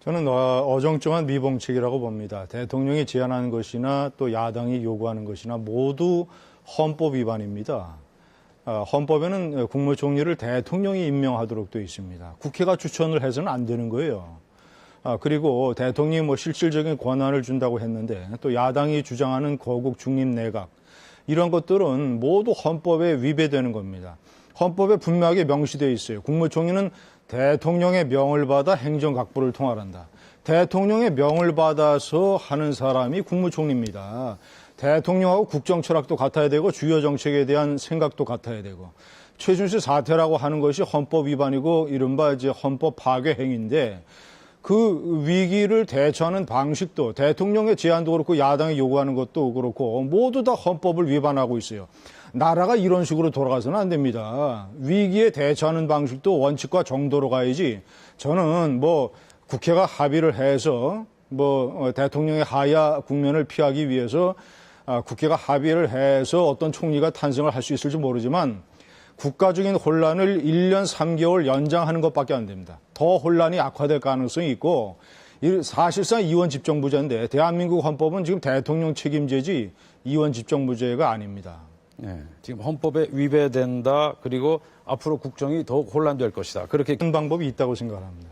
저는 어정쩡한 미봉책이라고 봅니다. 대통령이 제안하는 것이나 또 야당이 요구하는 것이나 모두 헌법 위반입니다. 헌법에는 국무총리를 대통령이 임명하도록 되어 있습니다. 국회가 추천을 해서는 안 되는 거예요. 그리고 대통령이 실질적인 권한을 준다고 했는데 또 야당이 주장하는 거국 중립 내각 이런 것들은 모두 헌법에 위배되는 겁니다. 헌법에 분명하게 명시되어 있어요. 국무총리는 대통령의 명을 받아 행정각부를 통할한다. 대통령의 명을 받아서 하는 사람이 국무총리입니다. 대통령하고 국정 철학도 같아야 되고 주요 정책에 대한 생각도 같아야 되고 최순실 사태라고 하는 것이 헌법 위반이고 이른바 이제 헌법 파괴 행위인데 그 위기를 대처하는 방식도 대통령의 제안도 그렇고 야당이 요구하는 것도 그렇고 모두 다 헌법을 위반하고 있어요. 나라가 이런 식으로 돌아가서는 안 됩니다. 위기에 대처하는 방식도 원칙과 정도로 가야지 저는 국회가 합의를 해서 대통령의 하야 국면을 피하기 위해서 국회가 합의를 해서 어떤 총리가 탄생을 할 수 있을지 모르지만 국가적인 혼란을 1년 3개월 연장하는 것밖에 안 됩니다. 더 혼란이 악화될 가능성이 있고 사실상 이원 집정부제인데 대한민국 헌법은 지금 대통령 책임제지 이원 집정부제가 아닙니다. 네, 지금 헌법에 위배된다. 그리고 앞으로 국정이 더욱 혼란될 것이다. 그렇게 방법이 있다고 생각합니다.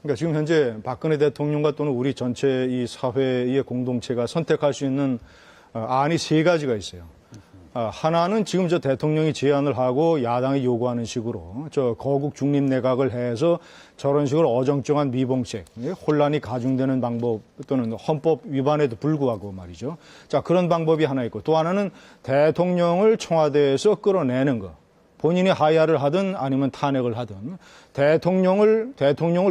그러니까 지금 현재 박근혜 대통령과 또는 우리 전체 이 사회의 공동체가 선택할 수 있는 안이 세 가지가 있어요. 하나는 지금 저 대통령이 제안을 하고 야당이 요구하는 식으로 저 거국 중립 내각을 해서 저런 식으로 어정쩡한 미봉책, 혼란이 가중되는 방법 또는 헌법 위반에도 불구하고 말이죠. 자, 그런 방법이 하나 있고 또 하나는 대통령을 청와대에서 끌어내는 거. 본인이 하야를 하든 아니면 탄핵을 하든 대통령을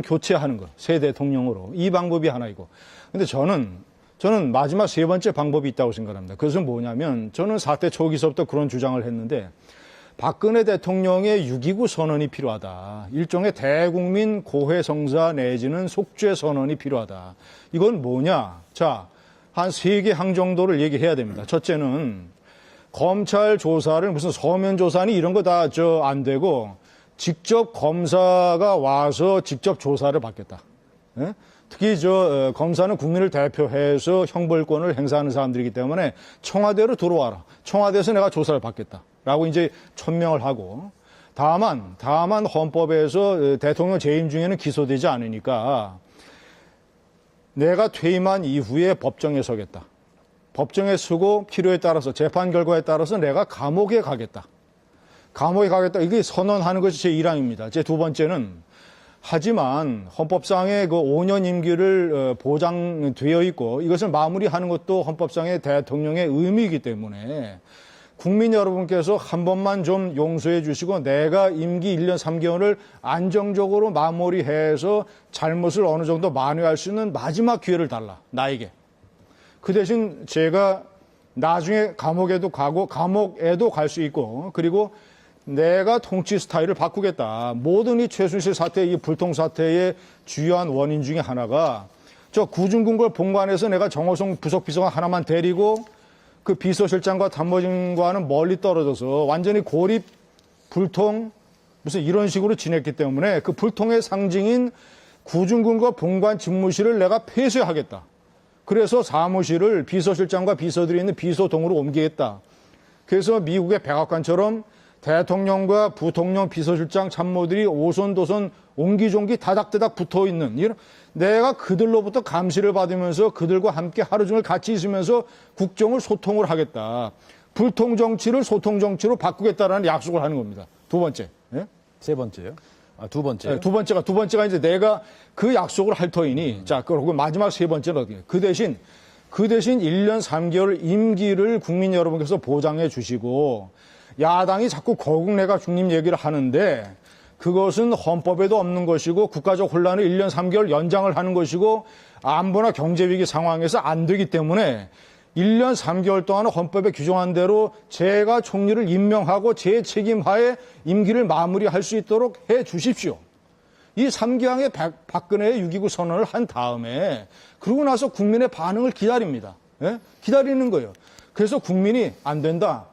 교체하는 거. 새 대통령으로. 이 방법이 하나 있고. 근데 저는 마지막 세 번째 방법이 있다고 생각합니다. 그것은 뭐냐면 저는 사태 초기서부터 그런 주장을 했는데 박근혜 대통령의 6.29 선언이 필요하다. 일종의 대국민 고해성사 내지는 속죄 선언이 필요하다. 이건 뭐냐? 자, 한 3개 항 정도를 얘기해야 됩니다. 첫째는 검찰 조사를 무슨 서면 조사니 이런 거 다 안 되고 직접 검사가 와서 직접 조사를 받겠다. 예? 특히 검사는 국민을 대표해서 형벌권을 행사하는 사람들이기 때문에 청와대로 들어와라. 청와대에서 내가 조사를 받겠다라고 이제 천명을 하고 다만 헌법에서 대통령 재임 중에는 기소되지 않으니까 내가 퇴임한 이후에 법정에 서겠다. 법정에 서고 필요에 따라서 재판 결과에 따라서 내가 감옥에 가겠다. 이게 선언하는 것이 제 1항입니다. 제 두 번째는 하지만 헌법상의 그 5년 임기를 보장되어 있고 이것을 마무리하는 것도 헌법상의 대통령의 의무이기 때문에 국민 여러분께서 한 번만 좀 용서해 주시고 내가 임기 1년 3개월을 안정적으로 마무리해서 잘못을 어느 정도 만회할 수 있는 마지막 기회를 달라. 나에게. 그 대신 제가 나중에 감옥에도 갈 수 있고 그리고 내가 통치 스타일을 바꾸겠다. 모든 이 최순실 사태, 이 불통 사태의 주요한 원인 중에 하나가 저 구중궁궐 본관에서 내가 정호성 부속비서관 하나만 데리고 그 비서실장과 참모진과는 멀리 떨어져서 완전히 고립, 불통, 무슨 이런 식으로 지냈기 때문에 그 불통의 상징인 구중궁궐 본관 집무실을 내가 폐쇄하겠다. 그래서 사무실을 비서실장과 비서들이 있는 비서동으로 옮기겠다. 그래서 미국의 백악관처럼 대통령과 부통령, 비서실장, 참모들이 오손도손 옹기종기 다닥다닥 붙어있는 이런 내가 그들로부터 감시를 받으면서 그들과 함께 하루 종일 같이 있으면서 국정을 소통을 하겠다. 불통 정치를 소통 정치로 바꾸겠다라는 약속을 하는 겁니다. 두 번째. 예? 세 번째요? 두 번째. 네, 두 번째가 이제 내가 그 약속을 할 터이니 자, 그리고 마지막 세 번째는 어떻게? 그 대신 1년 3개월 임기를 국민 여러분께서 보장해 주시고 야당이 자꾸 거국 내각 중립 얘기를 하는데 그것은 헌법에도 없는 것이고 국가적 혼란을 1년 3개월 연장을 하는 것이고 안보나 경제위기 상황에서 안 되기 때문에 1년 3개월 동안은 헌법에 규정한 대로 제가 총리를 임명하고 제 책임하에 임기를 마무리할 수 있도록 해 주십시오. 이 3기항의 박근혜의 6.29 선언을 한 다음에 그러고 나서 국민의 반응을 기다립니다. 예? 기다리는 거예요. 그래서 국민이 안 된다.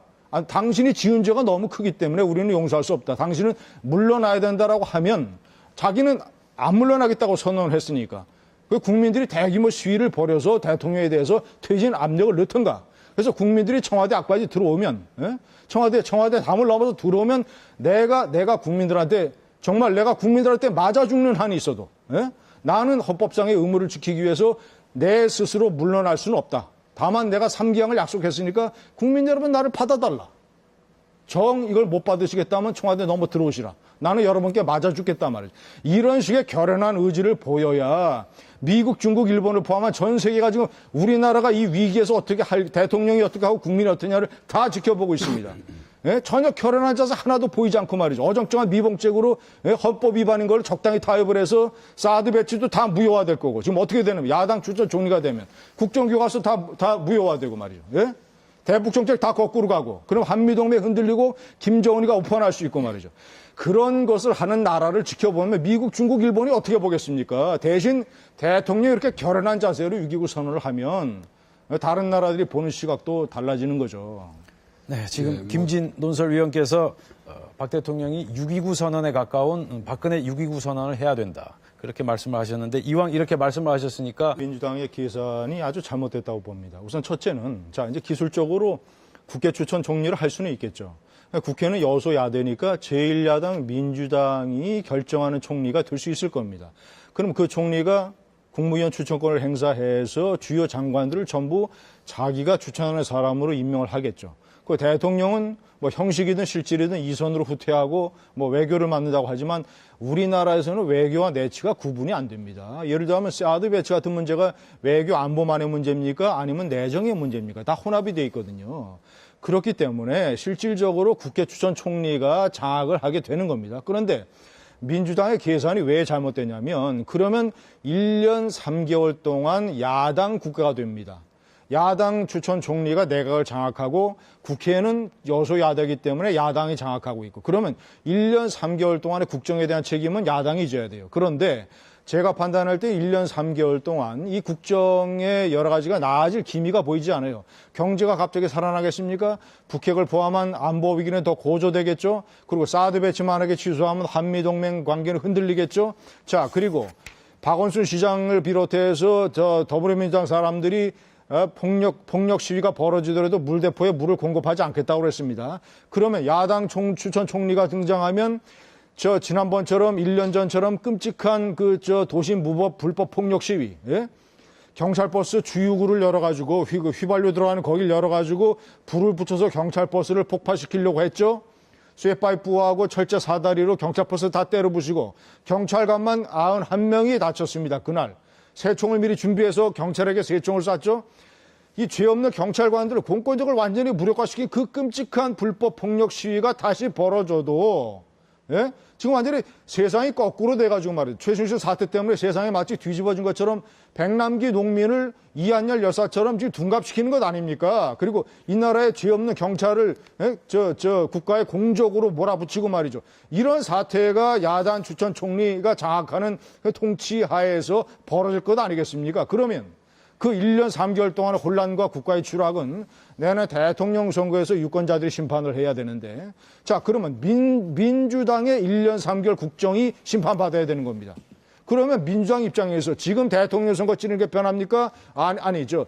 당신이 지은 죄가 너무 크기 때문에 우리는 용서할 수 없다. 당신은 물러나야 된다라고 하면 자기는 안 물러나겠다고 선언을 했으니까 그 국민들이 대규모 시위를 벌여서 대통령에 대해서 퇴진 압력을 넣던가. 그래서 국민들이 청와대 앞까지 들어오면, 예? 청와대 담을 넘어서 들어오면 내가 국민들한테 정말 내가 국민들한테 맞아 죽는 한이 있어도, 예? 나는 헌법상의 의무를 지키기 위해서 내 스스로 물러날 수는 없다. 다만 내가 3기양을 약속했으니까 국민 여러분 나를 받아달라. 이걸 못 받으시겠다면 청와대 넘어 들어오시라. 나는 여러분께 맞아 죽겠단 말이죠. 이런 식의 결연한 의지를 보여야 미국, 중국, 일본을 포함한 전 세계가 지금 우리나라가 이 위기에서 어떻게 대통령이 어떻게 하고 국민이 어떠냐를 다 지켜보고 있습니다. 예? 전혀 결연한 자세 하나도 보이지 않고 말이죠. 어정쩡한 미봉책으로 예? 헌법 위반인 걸 적당히 타협을 해서 사드 배치도 다 무효화될 거고 지금 어떻게 되는 야당 추천 총리가 되면 국정교과서 다 무효화되고 말이죠. 예? 대북 정책 다 거꾸로 가고 그럼 한미동맹 흔들리고 김정은이가 오판할 수 있고 말이죠. 그런 것을 하는 나라를 지켜보면 미국, 중국, 일본이 어떻게 보겠습니까? 대신 대통령이 이렇게 결연한 자세로 6.29 선언을 하면 다른 나라들이 보는 시각도 달라지는 거죠. 네, 지금 김진 논설위원께서 박 대통령이 6.29 선언에 가까운 박근혜 6.29 선언을 해야 된다. 그렇게 말씀을 하셨는데 이왕 이렇게 말씀을 하셨으니까 민주당의 계산이 아주 잘못됐다고 봅니다. 우선 첫째는 이제 기술적으로 국회 추천 총리를 할 수는 있겠죠. 국회는 여소야대니까 제1야당 민주당이 결정하는 총리가 될 수 있을 겁니다. 그럼 그 총리가 국무위원 추천권을 행사해서 주요 장관들을 전부 자기가 추천하는 사람으로 임명을 하겠죠. 그 대통령은 뭐 형식이든 실질이든 이선으로 후퇴하고 뭐 외교를 맡는다고 하지만 우리나라에서는 외교와 내치가 구분이 안 됩니다. 예를 들면 사드 배치 같은 문제가 외교 안보만의 문제입니까? 아니면 내정의 문제입니까? 다 혼합이 돼 있거든요. 그렇기 때문에 실질적으로 국회 추천 총리가 장악을 하게 되는 겁니다. 그런데 민주당의 계산이 왜 잘못되냐면 그러면 1년 3개월 동안 야당 국회가 됩니다. 야당 추천 총리가 내각을 장악하고 국회는 여소야대이기 때문에 야당이 장악하고 있고 그러면 1년 3개월 동안의 국정에 대한 책임은 야당이 져야 돼요. 그런데 제가 판단할 때 1년 3개월 동안 이 국정의 여러 가지가 나아질 기미가 보이지 않아요. 경제가 갑자기 살아나겠습니까? 북핵을 포함한 안보 위기는 더 고조되겠죠. 그리고 사드 배치 만약에 취소하면 한미동맹 관계는 흔들리겠죠. 자, 그리고 박원순 시장을 비롯해서 더불어민주당 사람들이 폭력 시위가 벌어지더라도 물대포에 물을 공급하지 않겠다고 그랬습니다. 그러면 야당 추천 총리가 등장하면 지난번처럼 1년 전처럼 끔찍한 도심 무법 불법 폭력 시위, 예? 경찰버스 주유구를 열어가지고 휘발유 들어가는 거길 열어가지고 불을 붙여서 경찰버스를 폭파시키려고 했죠. 쇠파이프하고 철제 사다리로 경찰버스 다 때려 부시고 경찰관만 91명이 다쳤습니다. 그날. 새총을 미리 준비해서 경찰에게 새총을 쐈죠. 이 죄 없는 경찰관들을 공권력을 완전히 무력화시킨 그 끔찍한 불법 폭력 시위가 다시 벌어져도 예? 지금 완전히 세상이 거꾸로 돼가지고 말이에요. 최순실 사태 때문에 세상이 마치 뒤집어진 것처럼 백남기 농민을 이한열 여사처럼 지금 둔갑시키는 것 아닙니까? 그리고 이 나라에 죄 없는 경찰을 예? 국가에 공적으로 몰아붙이고 말이죠. 이런 사태가 야당 추천 총리가 장악하는 그 통치 하에서 벌어질 것 아니겠습니까? 그러면 그 1년 3개월 동안의 혼란과 국가의 추락은 내년 대통령 선거에서 유권자들이 심판을 해야 되는데 자 그러면 민주당의 1년 3개월 국정이 심판받아야 되는 겁니다. 그러면 민주당 입장에서 지금 대통령 선거 치르는 게 편합니까? 아니죠.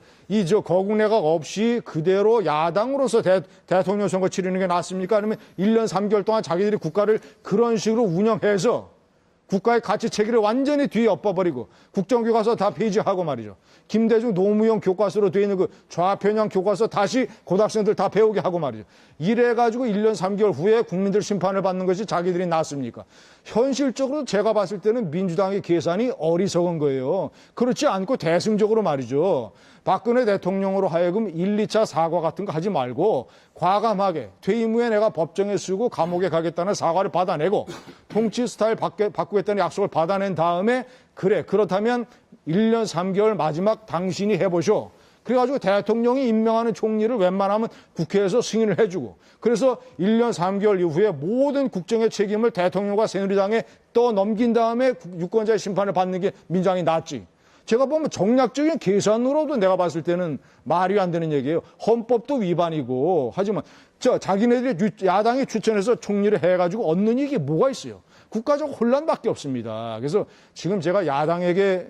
거국 내각 없이 그대로 야당으로서 대통령 선거 치르는 게 낫습니까? 아니면 1년 3개월 동안 자기들이 국가를 그런 식으로 운영해서 국가의 가치 체계를 완전히 뒤에 엎어버리고 국정교과서 다 폐지하고 말이죠. 김대중 노무현 교과서로 되어 있는 그 좌편향 교과서 다시 고등학생들 다 배우게 하고 말이죠. 이래가지고 1년 3개월 후에 국민들 심판을 받는 것이 자기들이 낫습니까? 현실적으로 제가 봤을 때는 민주당의 계산이 어리석은 거예요. 그렇지 않고 대승적으로 말이죠. 박근혜 대통령으로 하여금 1, 2차 사과 같은 거 하지 말고 과감하게 퇴임 후에 내가 법정에 쓰고 감옥에 가겠다는 사과를 받아내고 통치 스타일 바꾸겠다는 약속을 받아낸 다음에 그렇다면 1년 3개월 마지막 당신이 해보쇼. 그래가지고 대통령이 임명하는 총리를 웬만하면 국회에서 승인을 해주고 그래서 1년 3개월 이후에 모든 국정의 책임을 대통령과 새누리당에 떠넘긴 다음에 유권자의 심판을 받는 게 민주당이 낫지. 제가 보면 정략적인 계산으로도 내가 봤을 때는 말이 안 되는 얘기예요. 헌법도 위반이고 하지만 자기네들이 야당이 추천해서 총리를 해가지고 얻는 이익이 뭐가 있어요. 국가적 혼란밖에 없습니다. 그래서 지금 제가 야당에게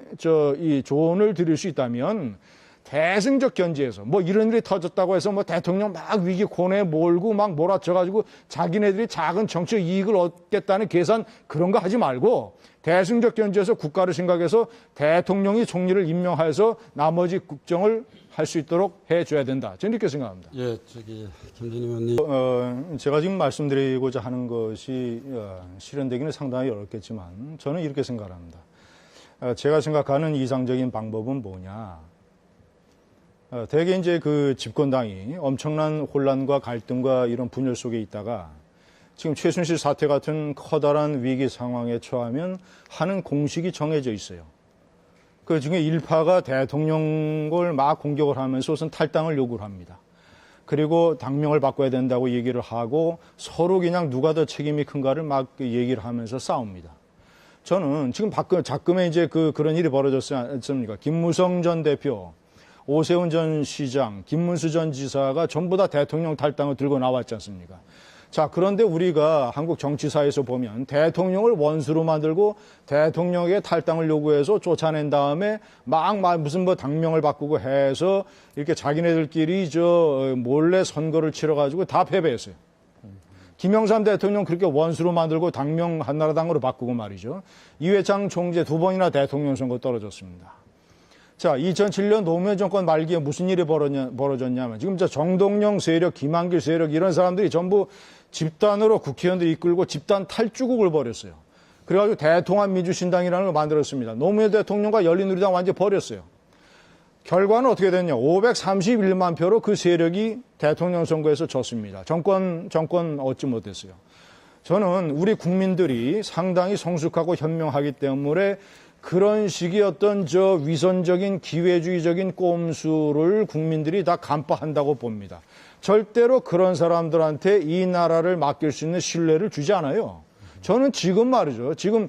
이 조언을 드릴 수 있다면 대승적 견지에서 뭐 이런 일이 터졌다고 해서 뭐 대통령 막 위기 고뇌에 몰고 막 몰아쳐가지고 자기네들이 작은 정치적 이익을 얻겠다는 계산 그런 거 하지 말고 대승적 견지에서 국가를 생각해서 대통령이 총리를 임명해서 나머지 국정을 할 수 있도록 해줘야 된다. 저는 이렇게 생각합니다. 예, 김진희 의원님. 제가 지금 말씀드리고자 하는 것이 실현되기는 상당히 어렵겠지만 저는 이렇게 생각합니다. 제가 생각하는 이상적인 방법은 뭐냐. 대개 이제 그 집권당이 엄청난 혼란과 갈등과 이런 분열 속에 있다가 지금 최순실 사태 같은 커다란 위기 상황에 처하면 하는 공식이 정해져 있어요. 그 중에 일파가 대통령을 막 공격을 하면서 우선 탈당을 요구를 합니다. 그리고 당명을 바꿔야 된다고 얘기를 하고 서로 그냥 누가 더 책임이 큰가를 막 얘기를 하면서 싸웁니다. 저는 지금 자금에 이제 그런 일이 벌어졌지 않습니까? 김무성 전 대표, 오세훈 전 시장, 김문수 전 지사가 전부 다 대통령 탈당을 들고 나왔지 않습니까? 자, 그런데 우리가 한국 정치사에서 보면 대통령을 원수로 만들고 대통령에게 탈당을 요구해서 쫓아낸 다음에 막 무슨 뭐 당명을 바꾸고 해서 이렇게 자기네들끼리 몰래 선거를 치러가지고 다 패배했어요. 김영삼 대통령 그렇게 원수로 만들고 당명 한나라당으로 바꾸고 말이죠. 이회창 총재 2번이나 대통령 선거 떨어졌습니다. 자, 2007년 노무현 정권 말기에 무슨 일이 벌어졌냐면 지금 정동영 세력, 김한길 세력 이런 사람들이 전부 집단으로 국회의원들이 이끌고 집단 탈주국을 벌였어요. 그래가지고 대통합민주신당이라는 걸 만들었습니다. 노무현 대통령과 열린우리당 완전히 버렸어요. 결과는 어떻게 됐냐. 531만 표로 그 세력이 대통령 선거에서 졌습니다. 정권 얻지 못했어요. 저는 우리 국민들이 상당히 성숙하고 현명하기 때문에 그런 식의 어떤 위선적인 기회주의적인 꼼수를 국민들이 다 간파한다고 봅니다. 절대로 그런 사람들한테 이 나라를 맡길 수 있는 신뢰를 주지 않아요. 저는 지금 말이죠. 지금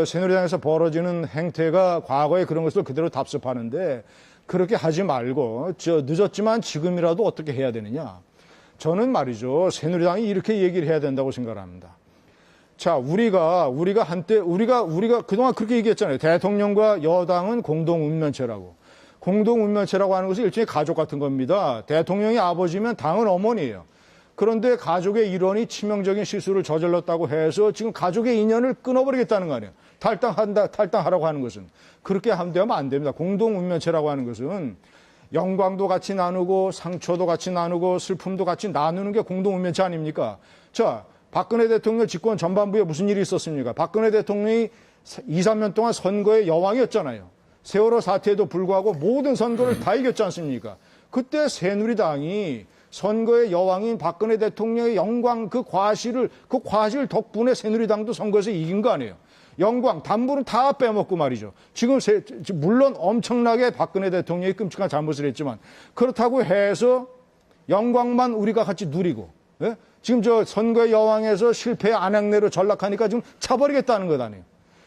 새누리당에서 벌어지는 행태가 과거에 그런 것을 그대로 답습하는데 그렇게 하지 말고 늦었지만 지금이라도 어떻게 해야 되느냐. 저는 말이죠. 새누리당이 이렇게 얘기를 해야 된다고 생각합니다. 자, 우리가 그동안 그렇게 얘기했잖아요. 대통령과 여당은 공동운명체라고. 공동운명체라고 하는 것은 일종의 가족 같은 겁니다. 대통령이 아버지면 당은 어머니예요. 그런데 가족의 일원이 치명적인 실수를 저질렀다고 해서 지금 가족의 인연을 끊어버리겠다는 거 아니에요. 탈당하라고 하는 것은. 그렇게 하면 안 됩니다. 공동운명체라고 하는 것은 영광도 같이 나누고 상처도 같이 나누고 슬픔도 같이 나누는 게 공동운명체 아닙니까? 자, 박근혜 대통령 집권 전반부에 무슨 일이 있었습니까? 박근혜 대통령이 2, 3년 동안 선거의 여왕이었잖아요. 세월호 사태에도 불구하고 모든 선거를 다 이겼지 않습니까? 그때 새누리당이 선거의 여왕인 박근혜 대통령의 영광 그 과실 덕분에 새누리당도 선거에서 이긴 거 아니에요. 영광, 담보는 다 빼먹고 말이죠. 지금 물론 엄청나게 박근혜 대통령이 끔찍한 잘못을 했지만 그렇다고 해서 영광만 우리가 같이 누리고, 예? 지금 선거의 여왕에서 실패의 안악내로 전락하니까 지금 차버리겠다는 것 아니에요.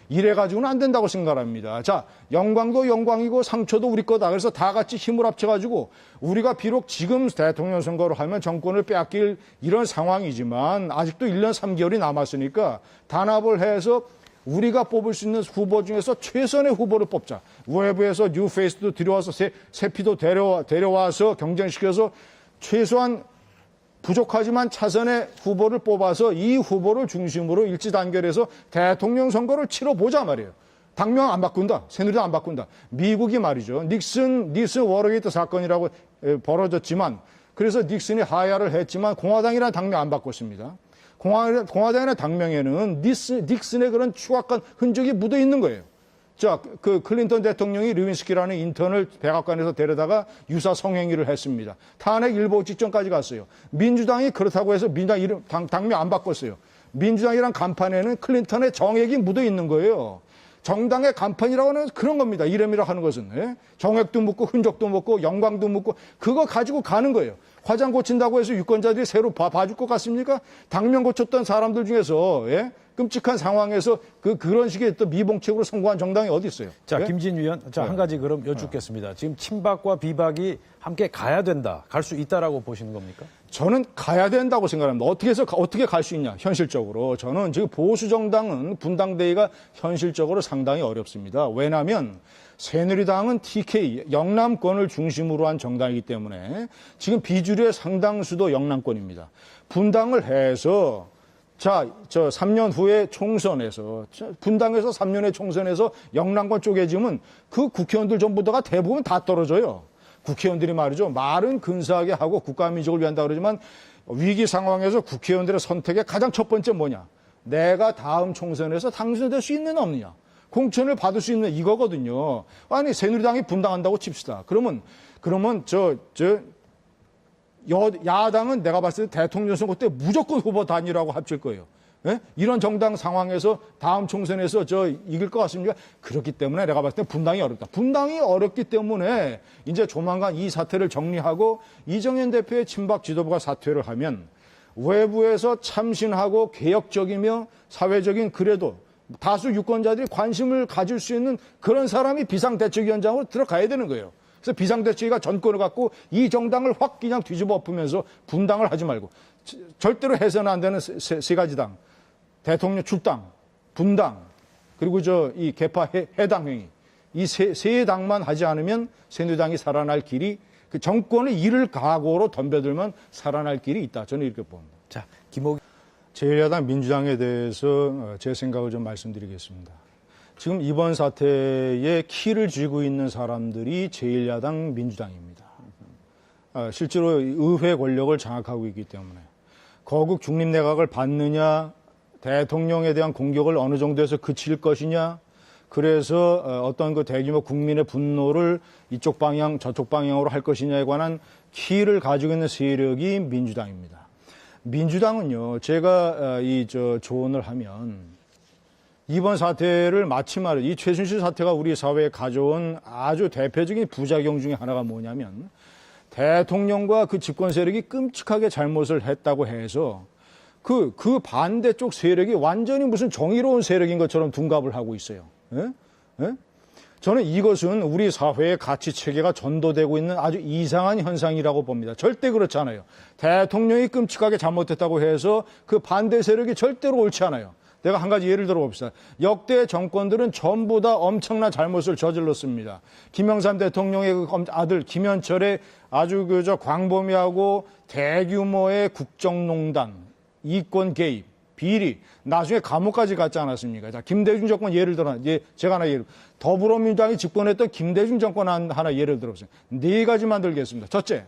이래가지고는 안 된다고 생각합니다. 자, 영광도 영광이고 상처도 우리 거다. 그래서 다 같이 힘을 합쳐가지고 우리가 비록 지금 대통령 선거를 하면 정권을 빼앗길 이런 상황이지만 아직도 1년 3개월이 남았으니까 단합을 해서 우리가 뽑을 수 있는 후보 중에서 최선의 후보를 뽑자. 외부에서 뉴페이스도 들여와서 새 피도 데려와서 경쟁시켜서 최소한 부족하지만 차선의 후보를 뽑아서 이 후보를 중심으로 일치단결해서 대통령 선거를 치러보자 말이에요. 당명 안 바꾼다. 새누리당 안 바꾼다. 미국이 말이죠. 닉슨 워터게이트 사건이라고 벌어졌지만 그래서 닉슨이 하야를 했지만 공화당이라는 당명 안 바꿨습니다. 공화당이라는 당명에는 닉슨의 그런 추악한 흔적이 묻어 있는 거예요. 자, 그 클린턴 대통령이 르윈스키라는 인턴을 백악관에서 데려다가 유사 성행위를 했습니다. 탄핵 일보 직전까지 갔어요. 민주당이 그렇다고 해서 민주당 당명 안 바꿨어요. 민주당이란 간판에는 클린턴의 정액이 묻어 있는 거예요. 정당의 간판이라고 하는 그런 겁니다. 이름이라 하는 것은. 예? 정액도 묻고 흔적도 묻고 영광도 묻고 그거 가지고 가는 거예요. 화장 고친다고 해서 유권자들이 새로 봐줄 것 같습니까? 당면 고쳤던 사람들 중에서 예? 끔찍한 상황에서 그런 식의 또 미봉책으로 성공한 정당이 어디 있어요? 자, 예? 김진 위원, 한 가지 그럼 여쭙겠습니다. 지금 친박과 비박이 함께 가야 된다, 갈 수 있다라고 보시는 겁니까? 저는 가야 된다고 생각합니다. 어떻게 갈 수 있냐, 현실적으로. 저는 지금 보수 정당은 분당대회가 현실적으로 상당히 어렵습니다. 왜냐하면 새누리당은 TK, 영남권을 중심으로 한 정당이기 때문에 지금 비주류의 상당수도 영남권입니다. 분당을 해서 자, 3년 후에 총선에서, 분당에서 3년 후에 총선에서 영남권 쪼개지면 그 국회의원들 전부 다가 대부분 다 떨어져요. 국회의원들이 말이죠. 말은 근사하게 하고 국가민족을 위한다 그러지만 위기 상황에서 국회의원들의 선택의 가장 첫 번째 뭐냐. 내가 다음 총선에서 당선될 수 있느냐 없느냐. 공천을 받을 수 있는 이거거든요. 아니, 새누리당이 분당한다고 칩시다. 그러면 야당은 내가 봤을 때 대통령 선거 때 무조건 후보 단일화하고 합칠 거예요. 예? 이런 정당 상황에서 다음 총선에서 이길 것 같습니까? 그렇기 때문에 내가 봤을 때 분당이 어렵다. 분당이 어렵기 때문에 이제 조만간 이 사태를 정리하고 이정현 대표의 친박 지도부가 사퇴를 하면 외부에서 참신하고 개혁적이며 사회적인 그래도 다수 유권자들이 관심을 가질 수 있는 그런 사람이 비상대책위원장으로 들어가야 되는 거예요. 그래서 비상대책위가 전권을 갖고 이 정당을 확 그냥 뒤집어 엎으면서 분당을 하지 말고 절대로 해서는 안 되는 세 가지 당. 대통령 출당, 분당, 그리고 이 개파 해당 행위. 이 세 당만 하지 않으면 새누리당이 살아날 길이 그 정권의 이를 각오로 덤벼들면 살아날 길이 있다. 저는 이렇게 봅니다. 자, 김옥 제1야당 민주당에 대해서 제 생각을 좀 말씀드리겠습니다. 지금 이번 사태에 키를 쥐고 있는 사람들이 제1야당 민주당입니다. 실제로 의회 권력을 장악하고 있기 때문에 거국 중립내각을 받느냐, 대통령에 대한 공격을 어느 정도에서 그칠 것이냐, 그래서 어떤 그 대규모 국민의 분노를 이쪽 방향, 저쪽 방향으로 할 것이냐에 관한 키를 가지고 있는 세력이 민주당입니다. 민주당은요, 제가 조언을 하면 이번 사태를 마치 이 최순실 사태가 우리 사회에 가져온 아주 대표적인 부작용 중에 하나가 뭐냐면 대통령과 그 집권 세력이 끔찍하게 잘못을 했다고 해서 그 반대쪽 세력이 완전히 무슨 정의로운 세력인 것처럼 둔갑을 하고 있어요. 예? 예? 저는 이것은 우리 사회의 가치 체계가 전도되고 있는 아주 이상한 현상이라고 봅니다. 절대 그렇지 않아요. 대통령이 끔찍하게 잘못했다고 해서 그 반대 세력이 절대로 옳지 않아요. 내가 한 가지 예를 들어 봅시다. 역대 정권들은 전부 다 엄청난 잘못을 저질렀습니다. 김영삼 대통령의 아들 김현철의 아주 광범위하고 대규모의 국정농단, 이권 개입, 비리, 나중에 감옥까지 갔지 않았습니까? 자, 김대중 정권 예를 들어, 제가 하나 더불어민주당이 집권했던 김대중 정권 하나 예를 들어보세요. 4가지만 들겠습니다. 첫째,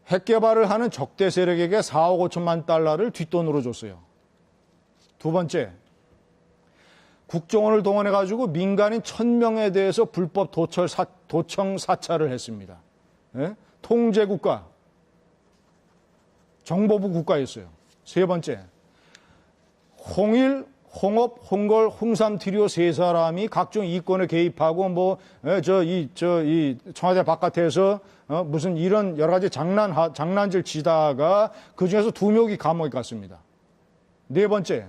핵 개발을 하는 적대 세력에게 4억 5천만 달러를 뒷돈으로 줬어요. 두 번째, 국정원을 동원해가지고 민간인 1000명에 대해서 불법 도청 사찰을 했습니다. 예? 통제국가, 정보부 국가였어요. 세 번째, 홍일, 홍업, 홍걸, 홍삼 트리오 세 사람이 각종 이권에 개입하고 이 청와대 바깥에서 무슨 이런 여러 가지 장난질 치다가 그 중에서 2명이 감옥에 갔습니다. 네 번째,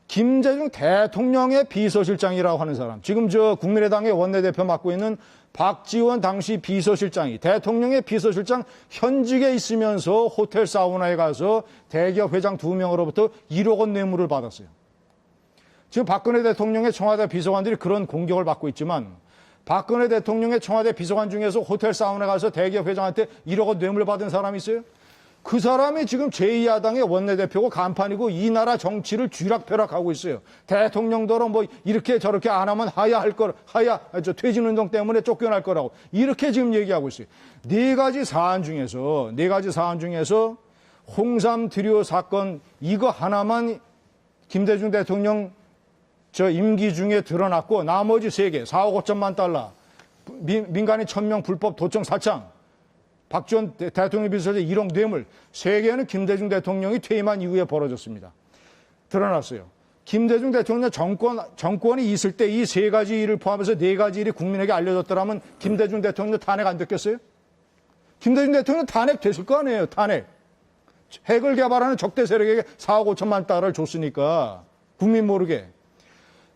김대중 대통령의 비서실장이라고 하는 사람. 지금 국민의당의 원내대표 맡고 있는 박지원 당시 비서실장이 대통령의 비서실장 현직에 있으면서 호텔 사우나에 가서 대기업 회장 2명으로부터 1억 원 뇌물을 받았어요. 지금 박근혜 대통령의 청와대 비서관들이 그런 공격을 받고 있지만 박근혜 대통령의 청와대 비서관 중에서 호텔 사우나에 가서 대기업 회장한테 1억 원 뇌물 받은 사람이 있어요? 그 사람이 지금 제2야당의 원내대표고 간판이고 이 나라 정치를 쥐락펴락하고 있어요. 대통령더러 이렇게 저렇게 안 하면 퇴진운동 때문에 쫓겨날 거라고. 이렇게 지금 얘기하고 있어요. 4가지 사안 중에서 홍삼 트리오 사건 이거 하나만 김대중 대통령 임기 중에 드러났고 나머지 3개, 4억 5천만 달러, 민간인 1000명 불법 도청 사창, 박지원 대통령 비서실 1억 뇌물, 3개는 김대중 대통령이 퇴임한 이후에 벌어졌습니다. 드러났어요. 김대중 대통령 정권이 있을 때 이 3가지 일을 포함해서 4가지 일이 국민에게 알려졌더라면 김대중 대통령 탄핵 안 됐겠어요? 김대중 대통령 탄핵 됐을 거 아니에요, 탄핵. 핵을 개발하는 적대 세력에게 4억 5천만 달러를 줬으니까, 국민 모르게.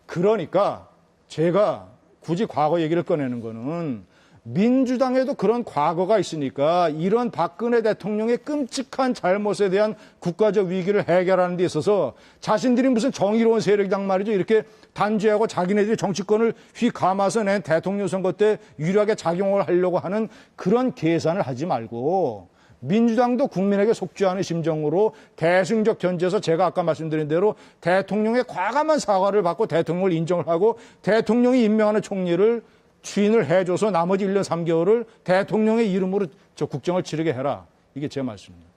그러니까 제가 굳이 과거 얘기를 꺼내는 거는 민주당에도 그런 과거가 있으니까 이런 박근혜 대통령의 끔찍한 잘못에 대한 국가적 위기를 해결하는 데 있어서 자신들이 무슨 정의로운 세력이란 말이죠. 이렇게 단죄하고 자기네들이 정치권을 휘감아서 낸 대통령 선거 때 유리하게 작용을 하려고 하는 그런 계산을 하지 말고 민주당도 국민에게 속죄하는 심정으로 대승적 견제에서 제가 아까 말씀드린 대로 대통령의 과감한 사과를 받고 대통령을 인정을 하고 대통령이 임명하는 총리를 추인을 해줘서 나머지 1년 3개월을 대통령의 이름으로 저 국정을 치르게 해라. 이게 제 말씀입니다.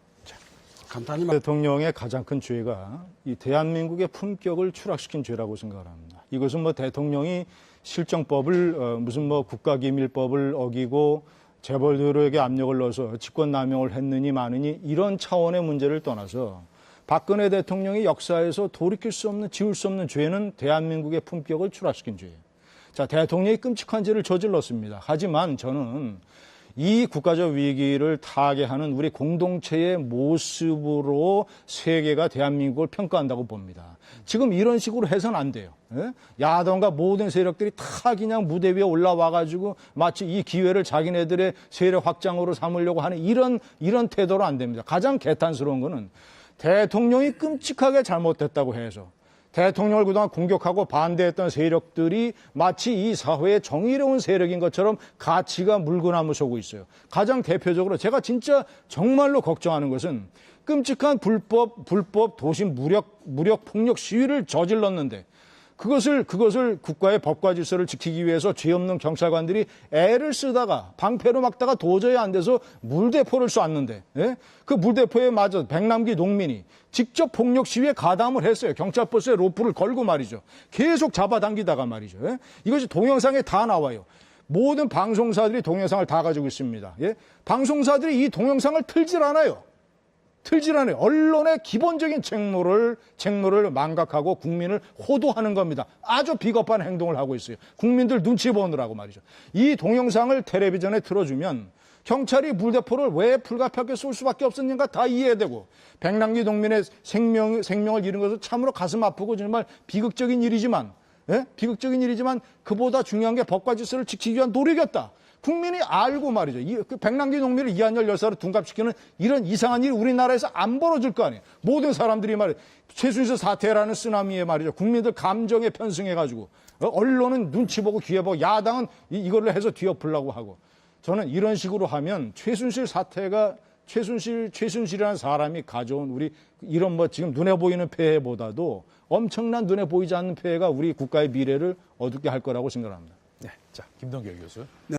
간단히 대통령의 가장 큰 죄가 이 대한민국의 품격을 추락시킨 죄라고 생각을 합니다. 이것은 뭐 대통령이 실정법을 무슨 뭐 국가기밀법을 어기고 재벌들에게 압력을 넣어서 직권남용을 했느니 마느니 이런 차원의 문제를 떠나서 박근혜 대통령이 역사에서 돌이킬 수 없는 지울 수 없는 죄는 대한민국의 품격을 추락시킨 죄예요. 자, 대통령이 끔찍한 죄를 저질렀습니다. 하지만 저는 이 국가적 위기를 타개하는 우리 공동체의 모습으로 세계가 대한민국을 평가한다고 봅니다. 지금 이런 식으로 해서는 안 돼요. 예? 야당과 모든 세력들이 다 그냥 무대 위에 올라와가지고 마치 이 기회를 자기네들의 세력 확장으로 삼으려고 하는 이런 태도로 안 됩니다. 가장 개탄스러운 거는 대통령이 끔찍하게 잘못됐다고 해서 대통령을 그동안 공격하고 반대했던 세력들이 마치 이 사회의 정의로운 세력인 것처럼 가치가 물구나무 서고 있어요. 가장 대표적으로 제가 진짜 정말로 걱정하는 것은 끔찍한 불법 도심 무력 폭력 시위를 저질렀는데 그것을 국가의 법과 질서를 지키기 위해서 죄 없는 경찰관들이 애를 쓰다가 방패로 막다가 도저히 안 돼서 물대포를 쐈는데 예? 그 물대포에 맞아 백남기 농민이 직접 폭력 시위에 가담을 했어요. 경찰 버스에 로프를 걸고 말이죠. 계속 잡아당기다가 말이죠. 예? 이것이 동영상에 다 나와요. 모든 방송사들이 동영상을 다 가지고 있습니다. 예? 방송사들이 이 동영상을 틀질 않아요. 언론의 기본적인 책무를 망각하고 국민을 호도하는 겁니다. 아주 비겁한 행동을 하고 있어요. 국민들 눈치 보느라고 말이죠. 이 동영상을 텔레비전에 틀어주면 경찰이 물대포를 왜 불가피하게 쏠 수밖에 없었는가 다 이해되고 백남기 농민의 생명을 잃은 것은 참으로 가슴 아프고 정말 비극적인 일이지만 그보다 중요한 게 법과 질서를 지키기 위한 노력이었다. 국민이 알고 말이죠. 그 백남기 농민을 이한열 열사로 둔갑시키는 이런 이상한 일이 우리나라에서 안 벌어질 거 아니에요. 모든 사람들이 말이에요. 최순실 사태라는 쓰나미에 말이죠. 국민들 감정에 편승해가지고 언론은 눈치 보고 귀에 보고 야당은 이걸로 해서 뒤엎으려고 하고 저는 이런 식으로 하면 최순실이라는 사람이 가져온 우리 이런 뭐 지금 눈에 보이는 폐해보다도 엄청난 눈에 보이지 않는 폐해가 우리 국가의 미래를 어둡게 할 거라고 생각합니다. 네, 자 김동결 교수. 네.